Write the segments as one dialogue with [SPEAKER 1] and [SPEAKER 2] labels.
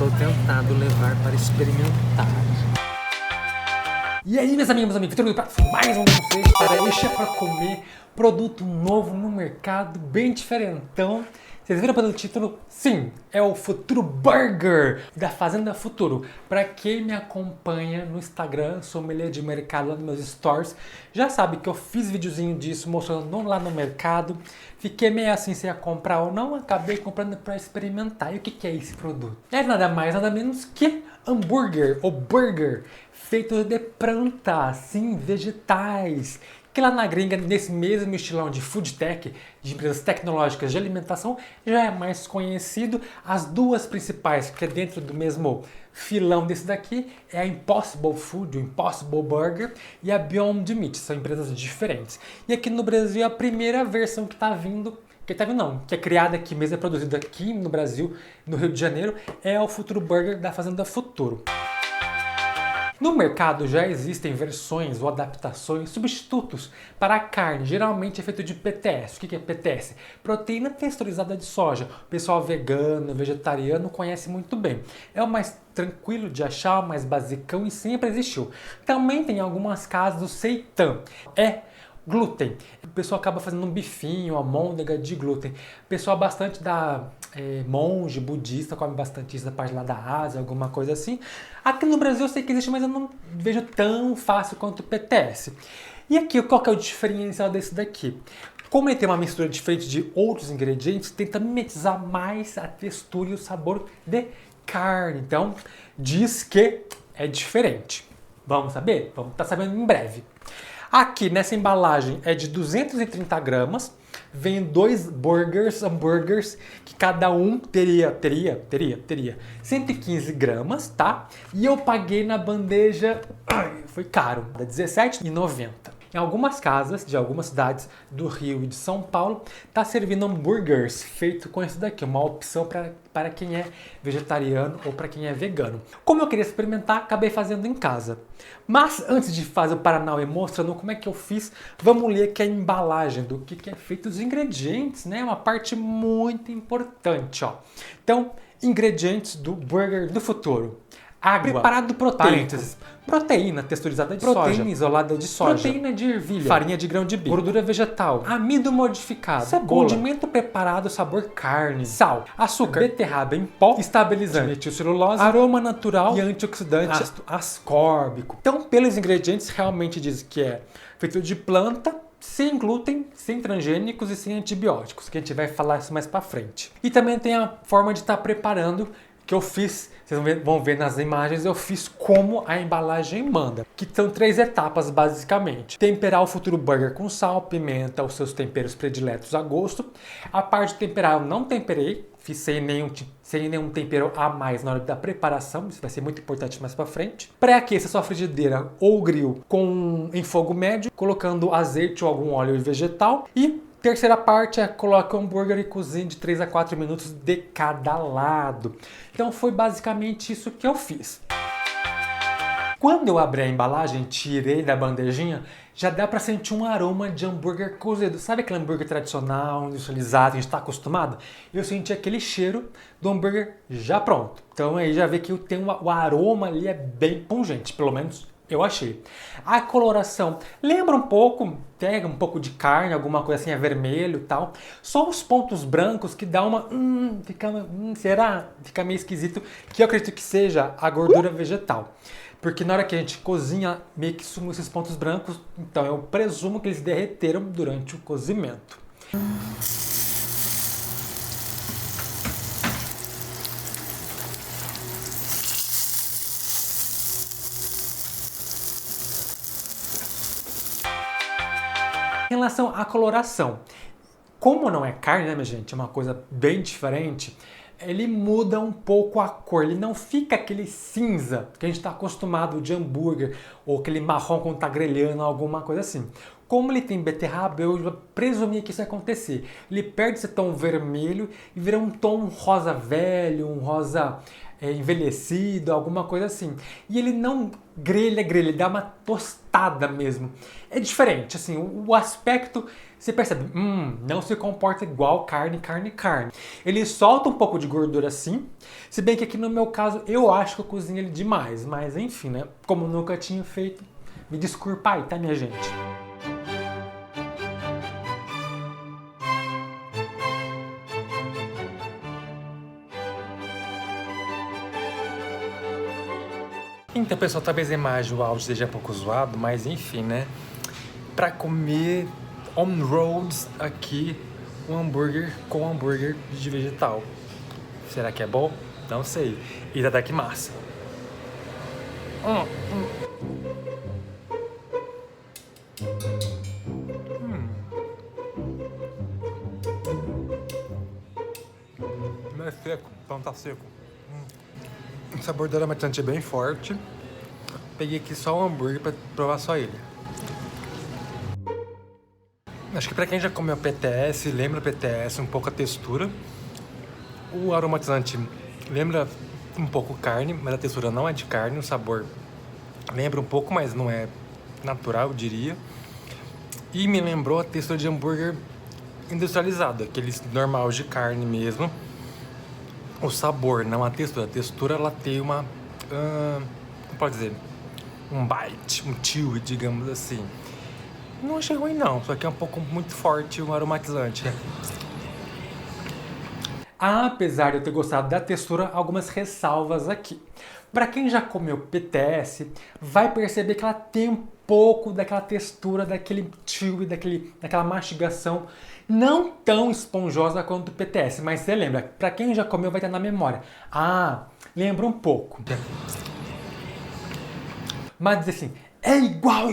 [SPEAKER 1] Estou tentado levar para experimentar.
[SPEAKER 2] E aí, meus amigos, tudo para mais um vídeo para deixar para comer produto novo no mercado, bem diferentão. Vocês viram pelo título? Sim, é o Futuro Burger da Fazenda Futuro. Para quem me acompanha no Instagram, sommelier de mercado lá nos meus stories, já sabe que eu fiz videozinho disso mostrando lá no mercado. Fiquei meio assim se ia comprar ou não, acabei comprando para experimentar. E o que é esse produto? É nada mais, nada menos que hambúrguer ou burger feito de plantas, sim, vegetais. Que lá na gringa, nesse mesmo estilão de food tech, de empresas tecnológicas de alimentação, já é mais conhecido. As duas principais, que é dentro do mesmo filão desse daqui, é a Impossible Food, o Impossible Burger, e a Beyond Meat, são empresas diferentes. E aqui no Brasil, a primeira versão que está vindo, que é criada aqui mesmo, é produzida aqui no Brasil, no Rio de Janeiro, é o Futuro Burger da Fazenda Futuro. No mercado já existem versões ou adaptações, substitutos para a carne, geralmente é feito de PTS. O que é PTS? Proteína texturizada de soja. O pessoal vegano, vegetariano conhece muito bem. É o mais tranquilo de achar, o mais basicão e sempre existiu. Também tem algumas casas do seitan. É glúten. O pessoal acaba fazendo um bifinho, almôndega de glúten. O pessoal bastante monge, budista, come bastante isso da parte lá da Ásia, alguma coisa assim. Aqui no Brasil eu sei que existe, mas eu não vejo tão fácil quanto o PTS. E aqui, qual que é o diferencial desse daqui? Como ele tem uma mistura diferente de outros ingredientes, tenta mimetizar mais a textura e o sabor de carne. Então, diz que é diferente. Vamos saber? Vamos estar sabendo em breve. Aqui nessa embalagem é de 230 gramas, vem dois hambúrgueres, que cada um teria 115 gramas, tá? E eu paguei na bandeja, foi caro, R$ 17,90. Em algumas casas de algumas cidades do Rio e de São Paulo, tá servindo hambúrgueres feito com esse daqui, uma opção para quem é vegetariano ou para quem é vegano. Como eu queria experimentar, acabei fazendo em casa. Mas antes de fazer o Paranauê mostrando como é que eu fiz, vamos ler aqui a embalagem do que é feito os ingredientes, né? Uma parte muito importante, ó. Então, ingredientes do burger do futuro. Água, preparado proteico, proteína texturizada de soja, proteína isolada de soja, proteína de ervilha, farinha de grão de bico, gordura vegetal, amido modificado, cebola, condimento preparado sabor carne, sal, açúcar, beterraba em pó, estabilizante, metilcelulose, aroma natural e antioxidante ácido ascórbico. Então, pelos ingredientes, realmente diz que é feito de planta, sem glúten, sem transgênicos e sem antibióticos, que a gente vai falar isso mais pra frente. E também tem a forma de estar preparando, que eu fiz, vocês vão ver nas imagens, eu fiz como a embalagem manda, que são 3 etapas basicamente. Temperar o Futuro Burger com sal, pimenta, os seus temperos prediletos a gosto. A parte de temperar eu não temperei, fiz sem nenhum tempero a mais na hora da preparação, isso vai ser muito importante mais pra frente. Pré-aqueça sua frigideira ou grill em fogo médio, colocando azeite ou algum óleo vegetal e terceira parte é coloca o hambúrguer e cozinha de 3 a 4 minutos de cada lado. Então foi basicamente isso que eu fiz. Quando eu abri a embalagem, tirei da bandejinha, já dá para sentir um aroma de hambúrguer cozido. Sabe aquele hambúrguer tradicional, industrializado, que a gente está acostumado? Eu senti aquele cheiro do hambúrguer já pronto. Então aí já vê que o aroma ali é bem pungente, pelo menos eu achei. A coloração lembra um pouco, pega um pouco de carne, alguma coisa assim, é vermelho e tal. Só os pontos brancos que dá uma... será? Fica meio esquisito, que eu acredito que seja a gordura vegetal. Porque na hora que a gente cozinha, meio que sumam esses pontos brancos, então eu presumo que eles derreteram durante o cozimento. Em relação à coloração, como não é carne, né, minha gente, é uma coisa bem diferente, ele muda um pouco a cor, ele não fica aquele cinza que a gente está acostumado de hambúrguer, ou aquele marrom quando está grelhando, alguma coisa assim. Como ele tem beterraba, eu presumia que isso ia acontecer. Ele perde esse tom vermelho e vira um tom rosa velho, um rosa envelhecido, alguma coisa assim. E ele não grelha, ele dá uma tostada mesmo. É diferente, assim, o aspecto, você percebe, não se comporta igual carne. Ele solta um pouco de gordura assim, se bem que aqui no meu caso eu acho que eu cozinho ele demais, mas enfim, né? Como nunca tinha feito, me desculpa aí, tá, minha gente? Então, pessoal, talvez a imagem, o áudio seja um pouco zoado, mas enfim, né? Pra comer on-roads aqui, um hambúrguer com hambúrguer de vegetal. Será que é bom? Não sei. Itadakimasu. Não é seco, então tá seco. O sabor do aromatizante é bem forte. Peguei aqui só o hambúrguer pra provar só ele. Acho que pra quem já comeu PTS, lembra o PTS, um pouco a textura. O aromatizante lembra um pouco carne, mas a textura não é de carne. O sabor lembra um pouco, mas não é natural, eu diria. E me lembrou a textura de hambúrguer industrializado, aqueles normal de carne mesmo. O sabor, não a textura. A textura, ela tem uma... como pode dizer? Um bite, um chew, digamos assim. Não achei ruim não, só que é um pouco muito forte o aromatizante. Apesar de eu ter gostado da textura, algumas ressalvas aqui. Para quem já comeu PTS, vai perceber que ela tem um pouco daquela textura, daquele chew, daquela mastigação, não tão esponjosa quanto o PTS, mas você lembra, para quem já comeu vai ter na memória. Lembra um pouco. Mas assim, é igual.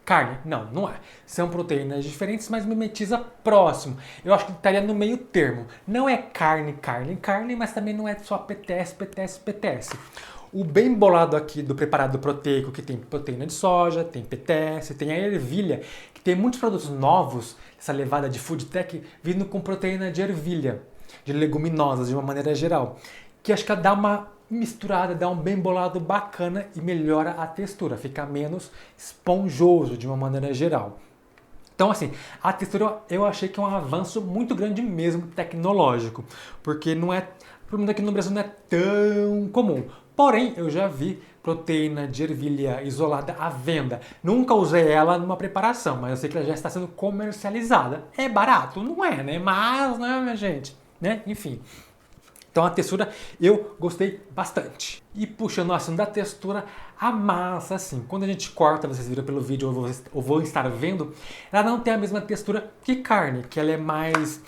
[SPEAKER 2] Carne? Não, não é. São proteínas diferentes, mas mimetiza próximo. Eu acho que estaria no meio termo. Não é carne, mas também não é só PTS. O bem bolado aqui do preparado proteico, que tem proteína de soja, tem PTS, tem a ervilha, que tem muitos produtos novos, essa levada de food tech, vindo com proteína de ervilha, de leguminosas de uma maneira geral, que acho que dá uma misturada, dá um bem bolado bacana e melhora a textura, fica menos esponjoso de uma maneira geral. Então, assim, a textura eu achei que é um avanço muito grande mesmo tecnológico, porque não é, pelo menos aqui no Brasil não é tão comum. Porém, eu já vi proteína de ervilha isolada à venda. Nunca usei ela numa preparação, mas eu sei que ela já está sendo comercializada. É barato? Não é, né? Mas, né, minha gente? Né? Enfim. Então a textura eu gostei bastante. E puxando o assunto da textura, a massa, assim, quando a gente corta, vocês viram pelo vídeo ou vão estar vendo, ela não tem a mesma textura que carne, que ela é mais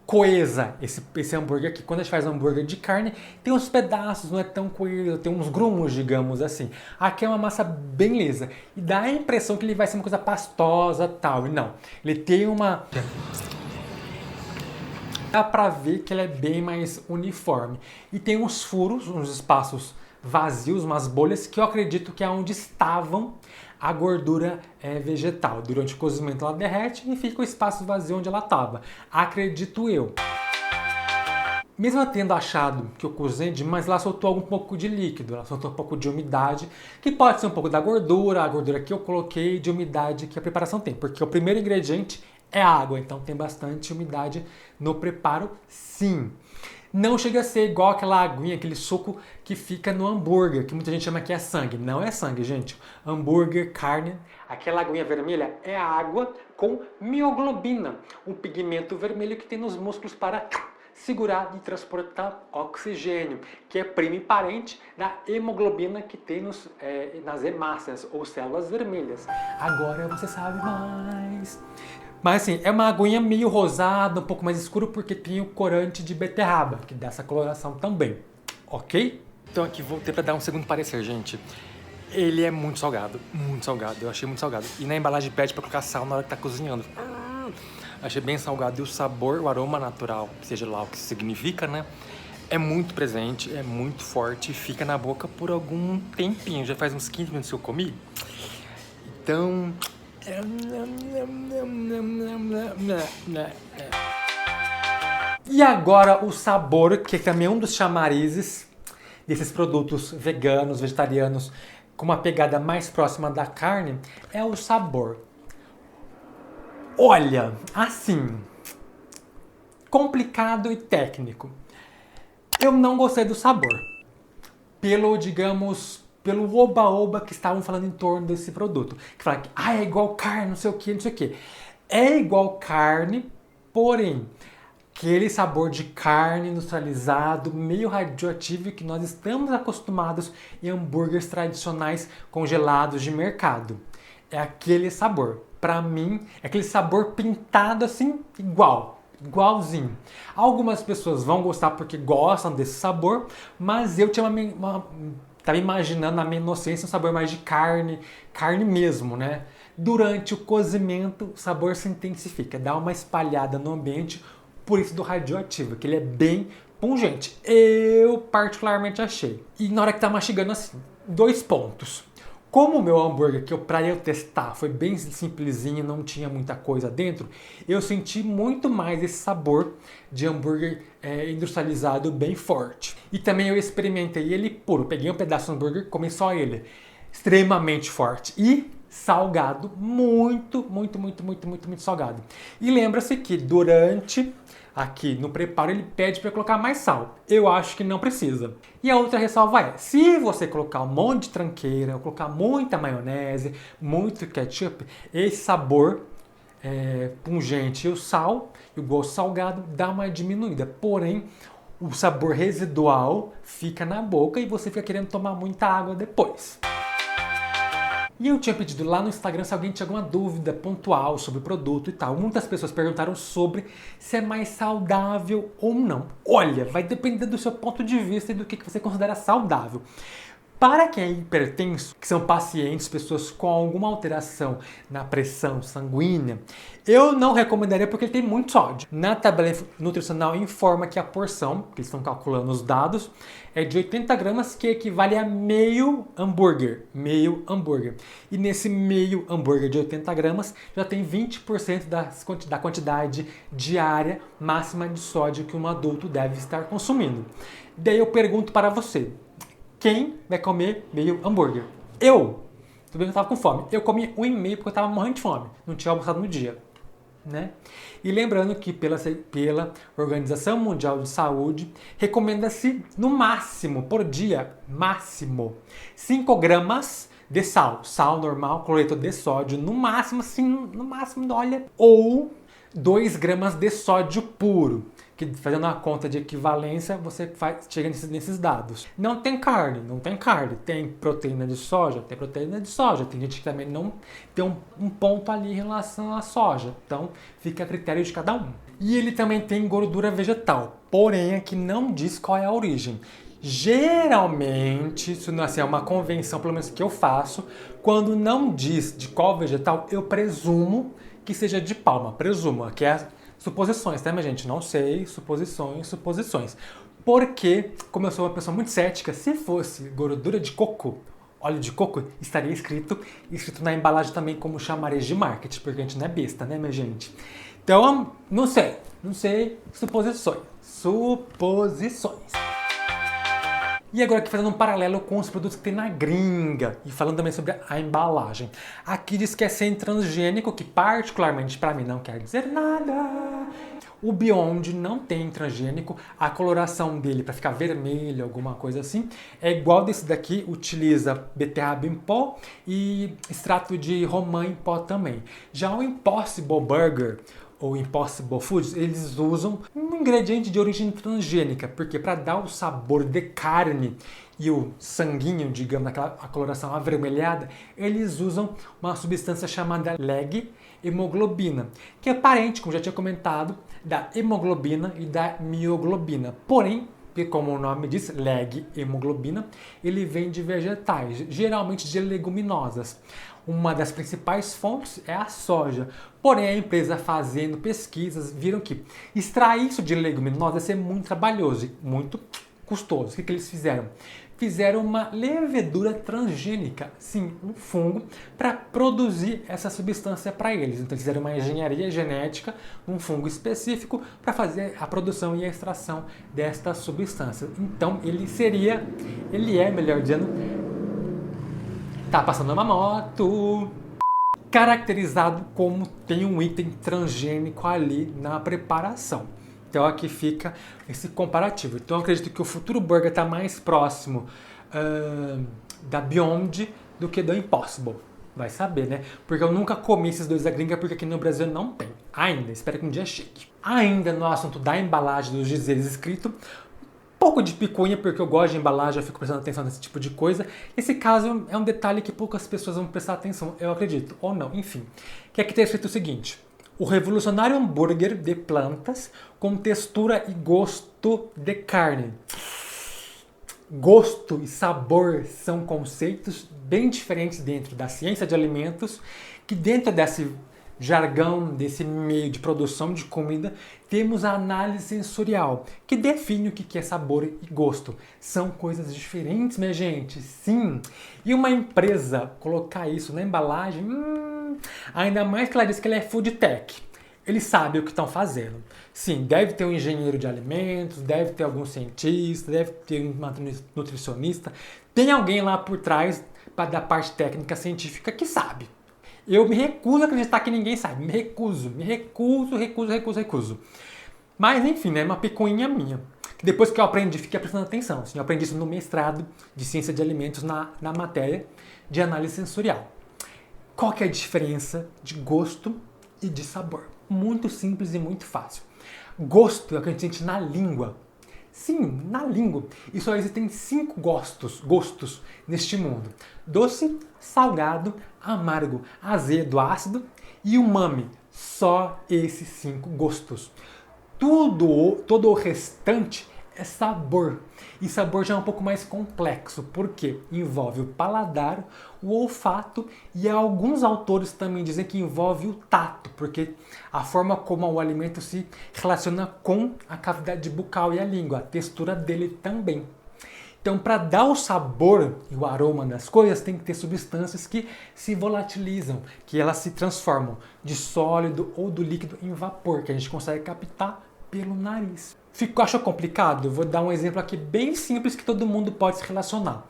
[SPEAKER 2] coesa, esse hambúrguer aqui. Quando a gente faz hambúrguer de carne, tem uns pedaços, não é tão coeso, tem uns grumos, digamos assim. Aqui é uma massa bem lisa. E dá a impressão que ele vai ser uma coisa pastosa tal. E não, ele tem uma... Dá pra ver que ele é bem mais uniforme. E tem uns furos, uns espaços vazios, umas bolhas, que eu acredito que é onde estavam a gordura vegetal. Durante o cozimento ela derrete e fica o espaço vazio onde ela estava. Acredito eu. Mesmo eu tendo achado que eu cozinhei demais, ela soltou um pouco de líquido, ela soltou um pouco de umidade, que pode ser um pouco da gordura, a gordura que eu coloquei, de umidade que a preparação tem. Porque o primeiro ingrediente é água, então tem bastante umidade no preparo, sim. Não chega a ser igual aquela aguinha, aquele suco que fica no hambúrguer, que muita gente chama que é sangue. Não é sangue, gente. Hambúrguer, carne, aquela aguinha vermelha é água com mioglobina, um pigmento vermelho que tem nos músculos para segurar e transportar oxigênio, que é primo e parente da hemoglobina que tem nas hemácias, ou células vermelhas. Agora você sabe mais. Mas assim, é uma aguinha meio rosada, um pouco mais escuro, porque tem o corante de beterraba, que dá essa coloração também, ok? Então aqui voltei para dar um segundo parecer, gente. Ele é muito salgado, eu achei muito salgado. E na embalagem pede para colocar sal na hora que tá cozinhando. Achei bem salgado e o sabor, o aroma natural, seja lá o que significa, né? É muito presente, é muito forte e fica na boca por algum tempinho. Já faz uns 15 minutos que eu comi. Então... E agora o sabor, que também é um dos chamarizes desses produtos veganos, vegetarianos, com uma pegada mais próxima da carne, é o sabor. Olha, assim, complicado e técnico. Eu não gostei do sabor. Pelo oba-oba que estavam falando em torno desse produto. Que falaram que é igual carne, não sei o que, não sei o que. É igual carne, porém, aquele sabor de carne industrializado, meio radioativo que nós estamos acostumados em hambúrgueres tradicionais congelados de mercado. É aquele sabor. Pra mim, é aquele sabor pintado assim, igualzinho. Algumas pessoas vão gostar porque gostam desse sabor, mas eu tinha tava imaginando na minha inocência um sabor mais de carne mesmo, né? Durante o cozimento, o sabor se intensifica, dá uma espalhada no ambiente, por isso do radioativo, que ele é bem pungente. Eu particularmente achei. E na hora que tá mastigando assim, 2 pontos. Como o meu hambúrguer, pra eu testar, foi bem simplesinho, não tinha muita coisa dentro, eu senti muito mais esse sabor de hambúrguer industrializado bem forte. E também eu experimentei ele puro, peguei um pedaço do hambúrguer, comi só ele. Extremamente forte e salgado, muito salgado. E lembra-se que aqui no preparo ele pede para colocar mais sal. Eu acho que não precisa. E a outra ressalva é, se você colocar um monte de tranqueira, ou colocar muita maionese, muito ketchup, esse sabor pungente e o sal, e o gosto salgado, dá uma diminuída. Porém, o sabor residual fica na boca e você fica querendo tomar muita água depois. E eu tinha pedido lá no Instagram se alguém tinha alguma dúvida pontual sobre o produto e tal. Muitas pessoas perguntaram sobre se é mais saudável ou não. Olha, vai depender do seu ponto de vista e do que você considera saudável. Para quem é hipertenso, que são pacientes, pessoas com alguma alteração na pressão sanguínea, eu não recomendaria porque ele tem muito sódio. Na tabela nutricional informa que a porção, que eles estão calculando os dados, é de 80 gramas, que equivale a meio hambúrguer. E nesse meio hambúrguer de 80 gramas, já tem 20% da quantidade diária máxima de sódio que um adulto deve estar consumindo. Daí eu pergunto para você, quem vai comer meio hambúrguer? Eu! Tudo bem que eu tava com fome. Eu comi 1,5 porque eu tava morrendo de fome. Não tinha almoçado no dia. Né? E lembrando que pela Organização Mundial de Saúde, recomenda-se no máximo, por dia, 5 gramas de sal. Sal normal, cloreto de sódio, no máximo, olha, ou 2 gramas de sódio puro. Que fazendo uma conta de equivalência, você chega nesses dados. Não tem carne. Tem proteína de soja? Tem proteína de soja. Tem gente que também não tem um ponto ali em relação à soja. Então, fica a critério de cada um. E ele também tem gordura vegetal. Porém, aqui não diz qual é a origem. Geralmente, isso não é uma convenção, pelo menos que eu faço, quando não diz de qual vegetal, eu presumo que seja de palma. Presumo, que é suposições, tá, minha gente? Não sei, suposições. Porque, como eu sou uma pessoa muito cética, se fosse gordura de coco, óleo de coco, estaria escrito na embalagem também como chamariz de marketing, porque a gente não é besta, né, minha gente? Então, não sei, suposições. E agora aqui fazendo um paralelo com os produtos que tem na gringa e falando também sobre a embalagem. Aqui diz que é sem transgênico, que particularmente para mim não quer dizer nada. O Beyond não tem transgênico, a coloração dele para ficar vermelho, alguma coisa assim, é igual desse daqui, utiliza beterraba em pó e extrato de romã em pó também. Já o Impossible Burger ou Impossible Foods, eles usam um ingrediente de origem transgênica, porque para dar o sabor de carne e o sanguinho, digamos, a coloração avermelhada, eles usam uma substância chamada leg-hemoglobina, que é parente, como já tinha comentado, da hemoglobina e da mioglobina. Porém, como o nome diz, leg-hemoglobina, ele vem de vegetais, geralmente de leguminosas. Uma das principais fontes é a soja. Porém, a empresa fazendo pesquisas viram que extrair isso de leguminosas é muito trabalhoso, muito custoso. O que eles fizeram? Fizeram uma levedura transgênica, sim, um fungo, para produzir essa substância para eles. Então, eles fizeram uma engenharia genética, um fungo específico, para fazer a produção e a extração desta substância. Então, ele é, melhor dizendo, tá passando uma moto, caracterizado como tem um item transgênico ali na preparação. Então aqui fica esse comparativo. Então eu acredito que o futuro burger está mais próximo da Beyond do que do Impossible. Vai saber, né? Porque eu nunca comi esses dois da gringa, porque aqui no Brasil não tem. Ainda, espero que um dia chegue. Ainda no assunto da embalagem dos dizeres escrito, pouco de picuinha, porque eu gosto de embalagem, eu fico prestando atenção nesse tipo de coisa. Esse caso é um detalhe que poucas pessoas vão prestar atenção, eu acredito, ou não, enfim. Que aqui está escrito o seguinte: o revolucionário hambúrguer de plantas com textura e gosto de carne. Gosto e sabor são conceitos bem diferentes dentro da ciência de alimentos, que dentro desse jargão, desse meio de produção de comida, temos a análise sensorial, que define o que é sabor e gosto. São coisas diferentes, minha gente, sim. E uma empresa colocar isso na embalagem, ainda mais que ela diz que ela é food tech. Eles sabem o que estão fazendo. Sim, deve ter um engenheiro de alimentos, deve ter algum cientista, deve ter um nutricionista. Tem alguém lá por trás da parte técnica científica que sabe. Eu me recuso a acreditar que ninguém sabe. Me recuso. Mas enfim, né? Uma picuinha minha. Que depois que eu aprendi, fiquei prestando atenção. Assim, eu aprendi isso no mestrado de ciência de alimentos na matéria de análise sensorial. Qual que é a diferença de gosto e de sabor? Muito simples e muito fácil. Gosto é o que a gente sente na língua. Sim, na língua. E só existem 5 gostos neste mundo: doce, salgado, amargo, azedo, ácido e umami. Só esses 5 gostos. Todo o restante é sabor. E sabor já é um pouco mais complexo, porque envolve o paladar, o olfato e alguns autores também dizem que envolve o tato, porque a forma como o alimento se relaciona com a cavidade bucal e a língua, a textura dele também. Então, para dar o sabor e o aroma das coisas, tem que ter substâncias que se volatilizam, que elas se transformam de sólido ou do líquido em vapor, que a gente consegue captar pelo nariz. Achou complicado? Eu vou dar um exemplo aqui bem simples que todo mundo pode se relacionar.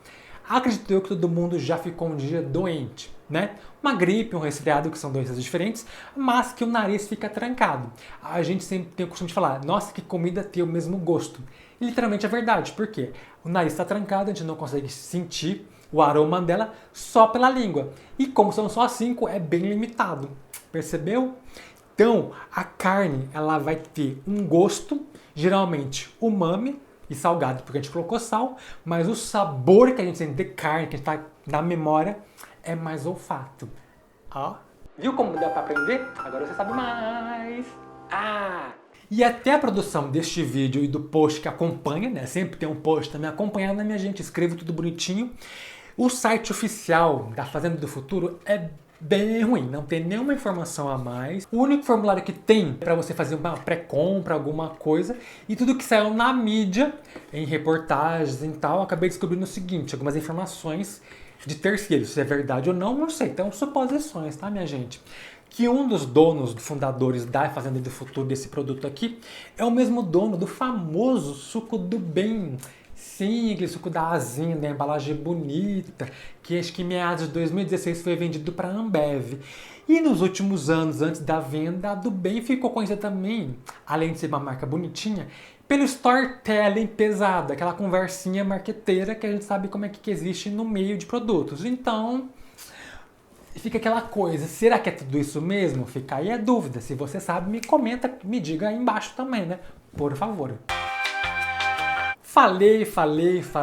[SPEAKER 2] Acredito eu que todo mundo já ficou um dia doente, né? Uma gripe, um resfriado, que são doenças diferentes, mas que o nariz fica trancado. A gente sempre tem o costume de falar: nossa, que comida tem o mesmo gosto. E literalmente é verdade, porque o nariz está trancado, a gente não consegue sentir o aroma dela só pela língua. E como são só 5, é bem limitado. Percebeu? Então, a carne, ela vai ter um gosto, geralmente umami e salgado, porque a gente colocou sal, mas o sabor que a gente sente de carne, que a gente tá na memória, é mais olfato. Ó, viu como dá para aprender? Agora você sabe mais. E até a produção deste vídeo e do post que acompanha, né? Sempre tem um post também acompanhando, né, minha gente? Escrevo tudo bonitinho. O site oficial da Fazenda do Futuro é bem ruim, não tem nenhuma informação a mais. O único formulário que tem para você fazer uma pré-compra, alguma coisa, e tudo que saiu na mídia, em reportagens e tal, acabei descobrindo o seguinte: algumas informações de terceiros, se é verdade ou não sei, então suposições, tá, minha gente? Que um dos donos, fundadores da Fazenda do Futuro, desse produto aqui, é o mesmo dono do famoso suco do bem. Sim, aquele suco da asinha, da embalagem bonita, que acho que em meados de 2016 foi vendido para a Ambev. E nos últimos anos, antes da venda, a do Bem ficou conhecida também, além de ser uma marca bonitinha, pelo storytelling pesado, aquela conversinha marqueteira que a gente sabe como é que existe no meio de produtos. Então, fica aquela coisa: será que é tudo isso mesmo? Fica aí a dúvida. Se você sabe, me comenta, me diga aí embaixo também, né? Por favor. Falei.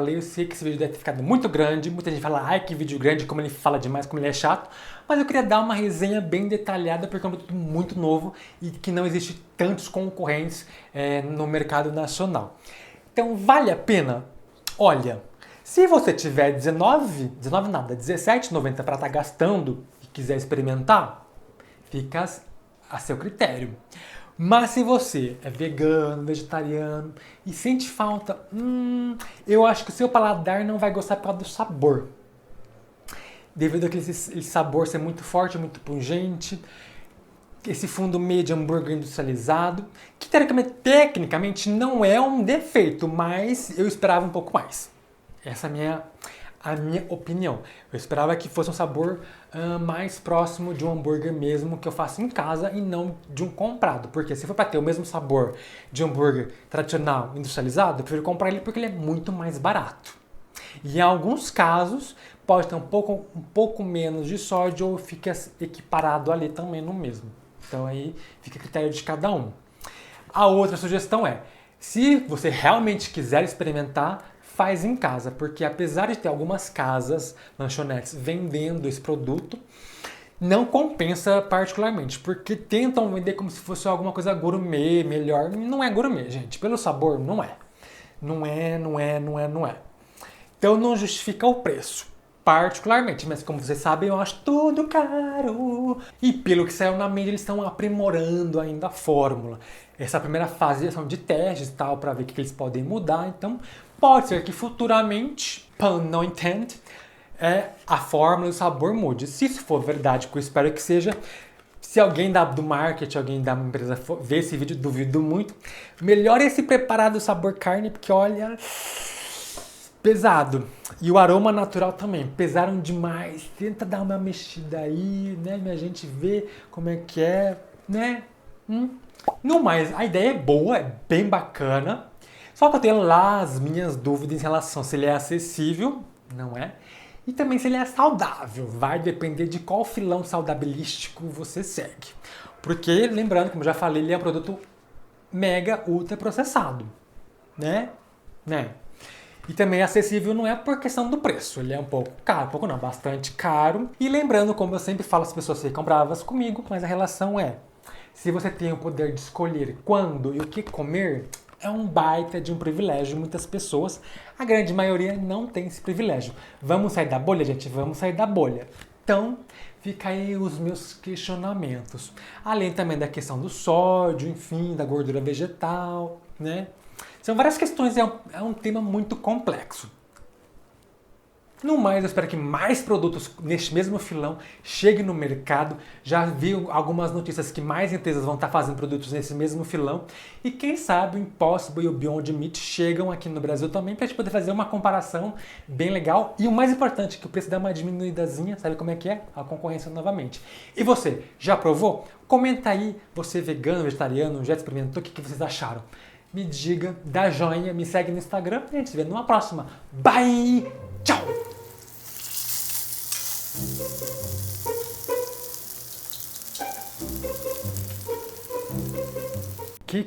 [SPEAKER 2] Eu sei que esse vídeo deve ter ficado muito grande. Muita gente fala: ai, que vídeo grande, como ele fala demais, como ele é chato. Mas eu queria dar uma resenha bem detalhada, porque é um produto muito novo e que não existe tantos concorrentes no mercado nacional. Então, vale a pena? Olha, se você tiver R$17,90 para estar gastando e quiser experimentar, fica a seu critério. Mas se você é vegano, vegetariano e sente falta, eu acho que o seu paladar não vai gostar por causa do sabor. Devido àquele sabor ser muito forte, muito pungente, esse fundo meio de hambúrguer industrializado, que tecnicamente não é um defeito, mas eu esperava um pouco mais. Essa é a minha opinião. Eu esperava que fosse um sabor mais próximo de um hambúrguer mesmo que eu faço em casa e não de um comprado. Porque se for para ter o mesmo sabor de hambúrguer tradicional industrializado, eu prefiro comprar ele porque ele é muito mais barato. E em alguns casos pode ter um pouco menos de sódio ou fica equiparado ali também no mesmo. Então aí fica a critério de cada um. A outra sugestão é, se você realmente quiser experimentar, faz em casa, porque apesar de ter algumas casas, lanchonetes, vendendo esse produto, não compensa particularmente, porque tentam vender como se fosse alguma coisa gourmet, melhor. Não é gourmet, gente. Pelo sabor, não é. Não é. Então não justifica o preço, particularmente, mas como vocês sabem, eu acho tudo caro. E pelo que saiu na mídia, eles estão aprimorando ainda a fórmula. Essa primeira fase são de testes e tal, para ver o que eles podem mudar. Então, pode ser que futuramente, pun no intent, a fórmula e o sabor mude. Se isso for verdade, que eu espero que seja, se alguém do marketing, alguém da empresa ver esse vídeo, duvido muito, melhore esse preparado sabor carne, porque olha, pesado. E o aroma natural também, pesaram demais. Tenta dar uma mexida aí, né, minha gente, ver como é que é, né? No mais, a ideia é boa, é bem bacana. Só que eu tenho lá as minhas dúvidas em relação se ele é acessível, não é? E também se ele é saudável. Vai depender de qual filão saudabilístico você segue. Porque, lembrando, como eu já falei, ele é um produto mega ultra processado, né? E também acessível não é por questão do preço. Ele é um pouco caro, bastante caro. E lembrando, como eu sempre falo, as pessoas ficam bravas comigo, mas a relação é, se você tem o poder de escolher quando e o que comer, é um baita de um privilégio. Muitas pessoas, a grande maioria, não tem esse privilégio. Vamos sair da bolha, gente? Vamos sair da bolha. Então, fica aí os meus questionamentos. Além também da questão do sódio, enfim, da gordura vegetal, né? São várias questões, é um tema muito complexo. No mais, eu espero que mais produtos neste mesmo filão cheguem no mercado. Já vi algumas notícias que mais empresas vão estar fazendo produtos nesse mesmo filão. E quem sabe o Impossible e o Beyond Meat chegam aqui no Brasil também para a gente poder fazer uma comparação bem legal. E o mais importante, que o preço dá uma diminuidazinha, sabe como é que é? A concorrência novamente. E você, já provou? Comenta aí, você vegano, vegetariano, já experimentou, o que vocês acharam? Me diga, dá joinha, me segue no Instagram e a gente se vê numa próxima. Bye! Tchau! Que